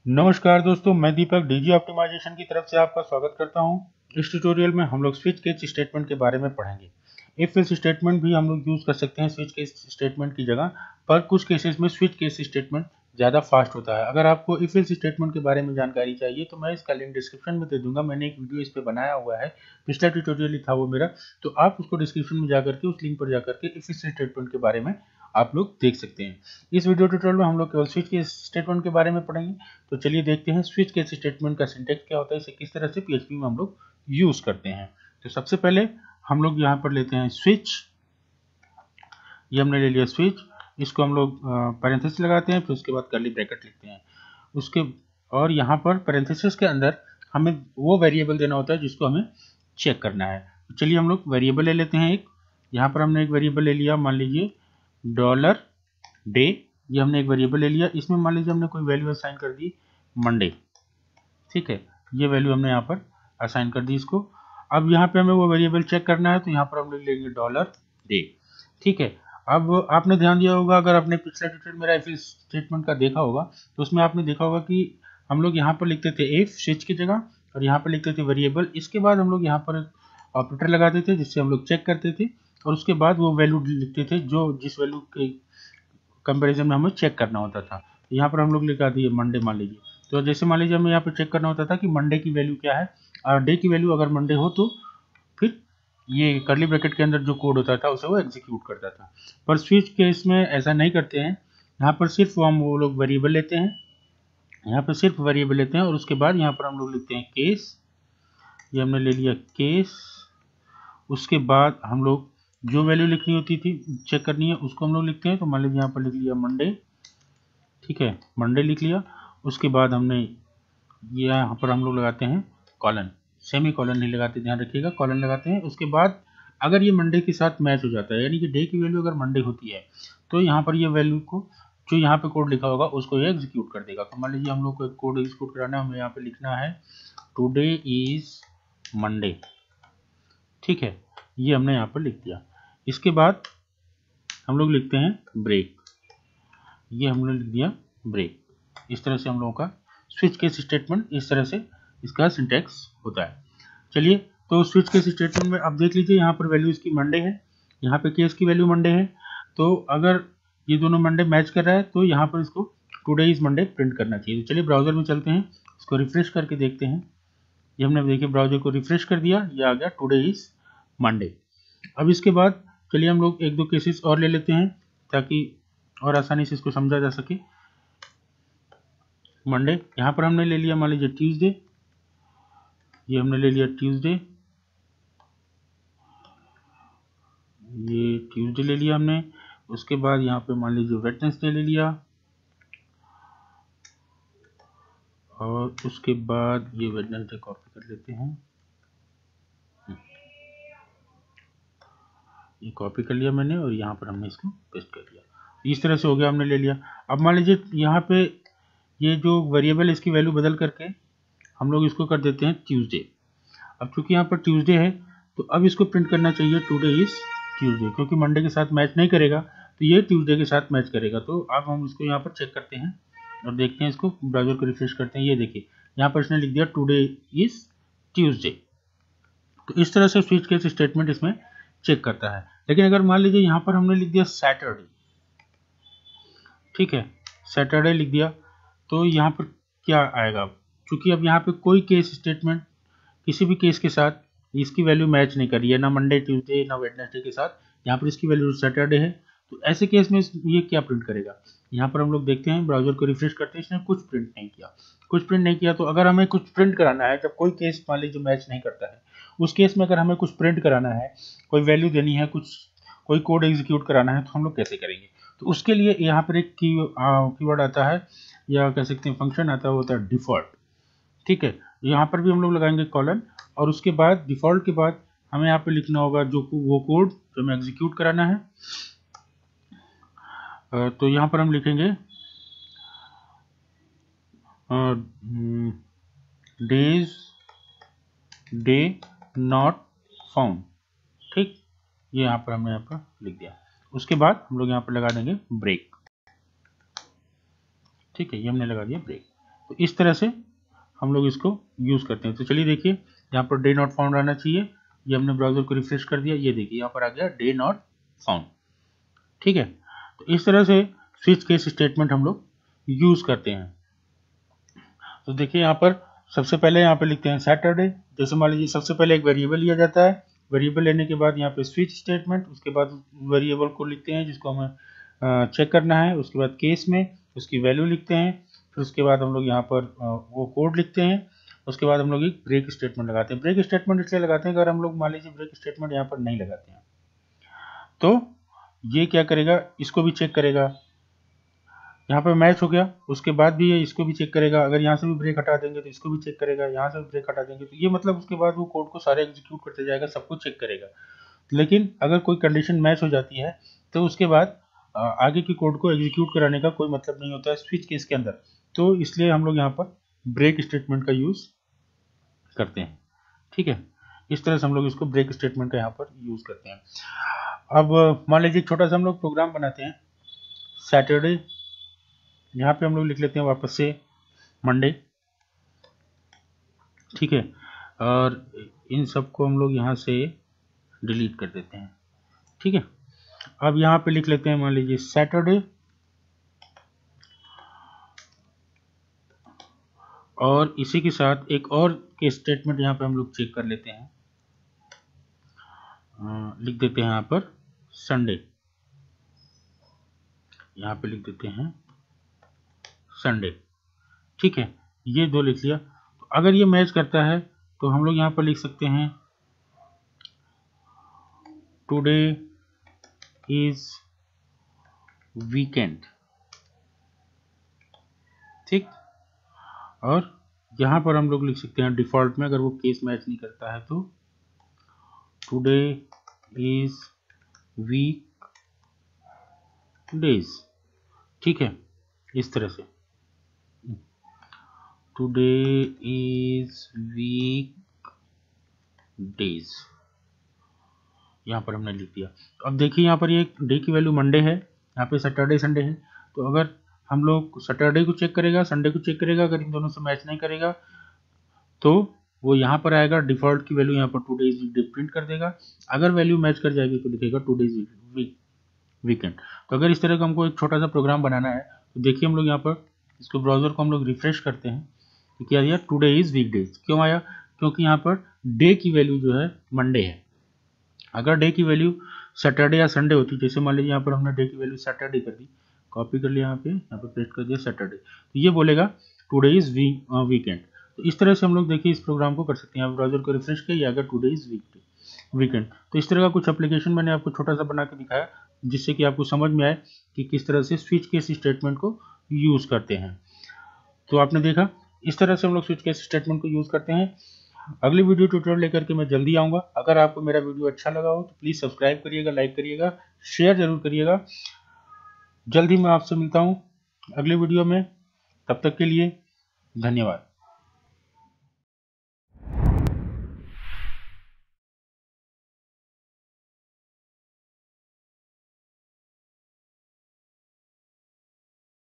नमस्कार दोस्तों, मैं दीपक डीजी ऑप्टिमाइजेशन की तरफ से आपका स्वागत करता हूं। इस ट्यूटोरियल में हम लोग स्विच केस स्टेटमेंट के बारे में पढ़ेंगे। इफ एल्स स्टेटमेंट भी हम लोग यूज कर सकते हैं स्विच केस स्टेटमेंट की जगह, पर कुछ केसेस में स्विच केस स्टेटमेंट ज़्यादा फास्ट होता है। अगर आपको इफ एल्स स्टेटमेंट के बारे में जानकारी चाहिए तो मैं इसका लिंक डिस्क्रिप्शन में दे दूंगा। मैंने एक वीडियो इस पर बनाया हुआ है, पिछला ट्यूटोरियल ही था वो मेरा, तो आप उसको डिस्क्रिप्शन में जाकर के उस लिंक पर जाकर के इफ एल्स स्टेटमेंट के बारे में आप लोग देख सकते हैं। इस वीडियो ट्यूटोरियल में हम लोग केवल स्विच केस स्टेटमेंट के बारे में पढ़ेंगे। तो चलिए देखते हैं स्विच केस स्टेटमेंट का सिंटैक्स क्या होता है, इसे किस तरह से पीएचपी में हम लोग यूज करते हैं। तो सबसे पहले हम लोग यहाँ पर लेते हैं स्विच। ये हमने ले लिया स्विच, इसको हम लोग पैरेंथेसिस लगाते हैं, फिर उसके बाद कर्ली ब्रैकेट लिखते हैं उसके, और यहाँ पर पैरेंथेसिस के अंदर हमें वो वेरिएबल देना होता है जिसको हमें चेक करना है। तो चलिए हम लोग वेरिएबल ले लेते हैं एक। यहाँ पर हमने एक वेरिएबल ले लिया, मान लीजिए $डे। ये हमने एक वेरिएबल ले लिया, इसमें मान लीजिए हमने कोई वैल्यू असाइन कर दी मंडे। ठीक है, ये वैल्यू हमने यहाँ पर असाइन कर दी इसको। अब यहाँ पे हमें वो वेरिएबल चेक करना है, तो यहाँ पर हम लोग लेंगे $डे। ठीक है, अब आपने ध्यान दिया होगा, अगर आपने पिछला ट्यूटोरियल मेरा इफ स्टेटमेंट का देखा होगा तो उसमें आपने देखा होगा कि हम लोग यहाँ पर लिखते थे इफ स्विच की जगह, और यहाँ पर लिखते थे वेरिएबल। इसके बाद हम लोग यहाँ पर ऑपरेटर लगाते थे जिससे हम लोग चेक करते थे, और उसके बाद वो वैल्यू लिखते थे जो जिस वैल्यू के कंपैरिजन में हमें चेक करना होता था। तो यहाँ पर हम लोग लिखा दिए मंडे मान लीजिए। तो जैसे मान लीजिए हमें यहाँ पर चेक करना होता था कि मंडे की वैल्यू क्या है, और डे की वैल्यू अगर मंडे हो तो फिर ये कर्ली ब्रैकेट के अंदर जो कोड होता था उसे वो एग्जीक्यूट करता था। पर स्विच केस में ऐसा नहीं करते हैं, यहाँ पर सिर्फ हम वो लोग वेरिएबल लेते हैं, यहाँ पर सिर्फ वेरिएबल लेते हैं, और उसके बाद यहाँ पर हम लोग लिखते हैं केस। ये हमने ले लिया केस। उसके बाद हम लोग जो वैल्यू लिखनी होती थी चेक करनी है उसको हम लोग लिखते हैं। तो मान लीजिए यहाँ पर लिख लिया मंडे। ठीक है, मंडे लिख लिया। उसके बाद हमने यहाँ पर हम लोग लगाते हैं कॉलन, सेमी कॉलन नहीं लगाते, ध्यान रखिएगा, कॉलन लगाते हैं। उसके बाद अगर ये मंडे के साथ मैच हो जाता है, यानी कि डे की वैल्यू अगर मंडे होती है, तो यहाँ पर ये वैल्यू को जो यहाँ पे कोड लिखा होगा उसको ये एग्जीक्यूट कर देगा। तो मान लीजिए हम लोग को एक कोड एग्जीक्यूट कराना है, हमें यहाँ पे लिखना है टुडे इज मंडे। ठीक है, ये हमने यहाँ पर लिख दिया। इसके बाद हम लोग लिखते हैं ब्रेक। ये हमने लिख दिया ब्रेक। इस तरह से हम लोगों का स्विच केस स्टेटमेंट, इस तरह से इसका सिंटैक्स होता है। चलिए, तो स्विच केस स्टेटमेंट में आप देख लीजिए, यहाँ पर वैल्यू इसकी मंडे है, यहाँ पे केस की वैल्यू मंडे है। तो अगर ये दोनों मंडे मैच कर रहा है तो यहाँ पर इसको टुडे इज मंडे प्रिंट करना चाहिए। तो चलिए ब्राउजर में चलते हैं, इसको रिफ्रेश करके देखते हैं। ये हमने देखिए ब्राउजर को रिफ्रेश कर दिया, ये आ गया टुडे इज मंडे। अब इसके बाद चलिए हम लोग एक दो केसेस और ले लेते हैं ताकि और आसानी से इसको समझा जा सके। मंडे यहाँ पर हमने ले लिया, मान लीजिए ट्यूसडे। ये हमने ले लिया ट्यूसडे, ये ट्यूसडे ले लिया हमने। उसके बाद यहाँ पे मान लीजिए वेडनेसडे ले लिया, और उसके बाद ये वेडनेसडे कॉपी कर लेते हैं, ये कॉपी कर लिया मैंने, और यहाँ पर हमने इसको पेस्ट कर दिया। इस तरह से हो गया, हमने ले लिया। अब मान लीजिए यहाँ पे ये जो वेरिएबल इसकी वैल्यू बदल करके हम लोग इसको कर देते हैं ट्यूसडे। अब चूंकि यहाँ पर ट्यूसडे है तो अब इसको प्रिंट करना चाहिए टुडे इज ट्यूसडे, क्योंकि मंडे के साथ मैच नहीं करेगा तो ये ट्यूसडे के साथ मैच करेगा। तो अब हम इसको यहाँ पर चेक करते हैं और देखते हैं, इसको ब्राउजर को रिफ्रेश करते हैं। ये देखिए यहाँ पर इसने लिख दिया टुडे इज ट्यूसडे। तो इस तरह से स्विच केस स्टेटमेंट इसमें चेक करता है। लेकिन अगर मान लीजिए यहाँ पर हमने लिख दिया सैटरडे, ठीक है, सैटरडे लिख दिया, तो यहाँ पर क्या आएगा, क्योंकि अब यहाँ पे कोई केस स्टेटमेंट किसी भी केस के साथ इसकी वैल्यू मैच नहीं कर रही है, ना मंडे ट्यूसडे ना वेडनेसडे के साथ, यहाँ पर इसकी वैल्यू सैटरडे है। तो ऐसे केस में ये क्या प्रिंट करेगा, यहाँ पर हम लोग देखते हैं, ब्राउजर को रिफ्रेश करते हैं, इसने कुछ प्रिंट नहीं किया, कुछ प्रिंट नहीं किया। तो अगर हमें कुछ प्रिंट कराना है, जब कोई केस मान लीजिए मैच नहीं करता है, उस केस में अगर हमें कुछ प्रिंट कराना है, कोई वैल्यू देनी है, कुछ कोई कोड एग्जीक्यूट कराना है, तो हम लोग कैसे करेंगे। तो उसके लिए यहाँ पर एक कीवर्ड आता है, या कह सकते हैं फंक्शन आता है, वो होता है डिफॉल्ट। ठीक है, यहाँ पर भी हम लोग लगाएंगे कॉलन, और उसके बाद डिफॉल्ट के बाद हमें यहाँ पे लिखना होगा जो वो कोड जो हमें एग्जीक्यूट कराना है। तो यहाँ पर हम लिखेंगे डेज डे नॉट फाउंड। ठीक, ये यहाँ पर हमने यहाँ पर लिख दिया। उसके बाद हम लोग यहाँ पर लगा देंगे ब्रेक। ठीक है, ये हमने लगा दिया ब्रेक। तो इस तरह से हम लोग इसको यूज़ करते हैं। तो चलिए देखिए, यहाँ पर डे नॉट फाउंड आना चाहिए। ये हमने ब्राउज़र को रिफ्रेश कर दिया, ये देखिए यहाँ पर आ गया डे नॉट फाउंड। ठीक है, तो इस तरह से स्विच केस स्टेटमेंट हम लोग यूज़ करते हैं। तो देखिए यहाँ पर सबसे पहले यहाँ पे लिखते हैं सैटरडे। जैसे मान लीजिए सबसे पहले एक वेरिएबल लिया जाता है, वेरिएबल लेने के बाद यहाँ पे स्विच स्टेटमेंट, उसके बाद वेरिएबल को लिखते हैं जिसको हमें चेक करना है, उसके बाद केस में उसकी वैल्यू लिखते हैं, फिर उसके बाद हम लोग यहाँ पर वो कोड लिखते हैं, उसके बाद हम लोग एक ब्रेक स्टेटमेंट लगाते हैं। ब्रेक स्टेटमेंट इसलिए लगाते हैं अगर हम लोग मान लीजिए ब्रेक स्टेटमेंट यहाँ पर नहीं लगाते हैं तो ये क्या करेगा, इसको भी चेक करेगा, यहाँ पर मैच हो गया, उसके बाद भी ये इसको भी चेक करेगा, अगर यहाँ से भी ब्रेक हटा देंगे तो इसको भी चेक करेगा, यहाँ से भी ब्रेक हटा देंगे तो ये मतलब उसके बाद वो कोड को सारे एग्जीक्यूट करते जाएगा, सब कुछ चेक करेगा। लेकिन अगर कोई कंडीशन मैच हो जाती है तो उसके बाद आगे की कोड को एग्जीक्यूट कराने का कोई मतलब नहीं होता है स्विच केस के अंदर। तो इसलिए हम लोग यहाँ पर ब्रेक स्टेटमेंट का यूज़ करते हैं। ठीक है, इस तरह से हम लोग इसको ब्रेक स्टेटमेंट का यहाँ पर यूज़ करते हैं। अब मान लीजिए छोटा सा हम लोग प्रोग्राम बनाते हैं सैटरडे, यहाँ पे हम लोग लिख लेते हैं वापस से मंडे। ठीक है, और इन सबको हम लोग यहाँ से डिलीट कर देते हैं। ठीक है, अब यहाँ पे लिख लेते हैं मान लीजिए सैटरडे, और इसी के साथ एक और के स्टेटमेंट यहाँ पे हम लोग चेक कर लेते हैं, लिख देते हैं यहाँ पर संडे, यहाँ पे लिख देते हैं संडे। ठीक है, ये दो लिख लिया। तो अगर ये मैच करता है तो हम लोग यहाँ पर लिख सकते हैं टुडे इज वीकेंड। ठीक, और यहाँ पर हम लोग लिख सकते हैं डिफॉल्ट में, अगर वो केस मैच नहीं करता है तो टुडे इज वीक डेज। ठीक है, इस तरह से टुडे इज वीक डेज यहाँ पर हमने लिख दिया। तो अब देखिए यहाँ पर ये डे की वैल्यू मंडे है, यहाँ पे सैटरडे संडे है, तो अगर हम लोग सैटरडे को चेक करेगा, संडे को चेक करेगा, अगर इन दोनों से मैच नहीं करेगा तो वो यहाँ पर आएगा, डिफॉल्ट की वैल्यू यहाँ पर two days weekday print कर देगा। अगर वैल्यू मैच कर जाएगी तो लिखेगा टू डेज वीकेंड। तो अगर इस तरह का हमको एक छोटा सा प्रोग्राम बनाना है तो देखिए हम लोग यहाँ पर इसको ब्राउजर को हम लोग रिफ्रेश करते हैं तो क्या दिया, टुडे इज वीक डेज। क्यों आया, क्योंकि यहाँ पर डे की वैल्यू जो है मंडे है। अगर डे की वैल्यू सैटरडे या संडे होती, जैसे मान लीजिए यहाँ पर हमने डे की वैल्यू सैटरडे कर दी, कॉपी कर लिया यहाँ पे पेस्ट कर दिया सैटरडे, तो ये बोलेगा टुडे इज वीकेंड। तो इस तरह से हम लोग देखिए इस प्रोग्राम को कर सकते हैं। आप ब्राउजर को रिफ्रेश किया, अगर टुडे इज वीकेंड, तो इस तरह का कुछ एप्लीकेशन मैंने आपको छोटा सा बना के दिखाया जिससे कि आपको समझ में आए कि किस तरह से स्विच केस स्टेटमेंट को यूज़ करते हैं। तो आपने देखा इस तरह से हम लोग स्विच केस स्टेटमेंट को यूज़ करते हैं। अगली वीडियो ट्यूटोरियल लेकर के मैं जल्दी आऊँगा। अगर आपको मेरा वीडियो अच्छा लगा हो तो प्लीज़ सब्सक्राइब करिएगा, लाइक करिएगा, शेयर जरूर करिएगा। जल्दी मैं आपसे मिलता हूँ अगली वीडियो में, तब तक के लिए धन्यवाद।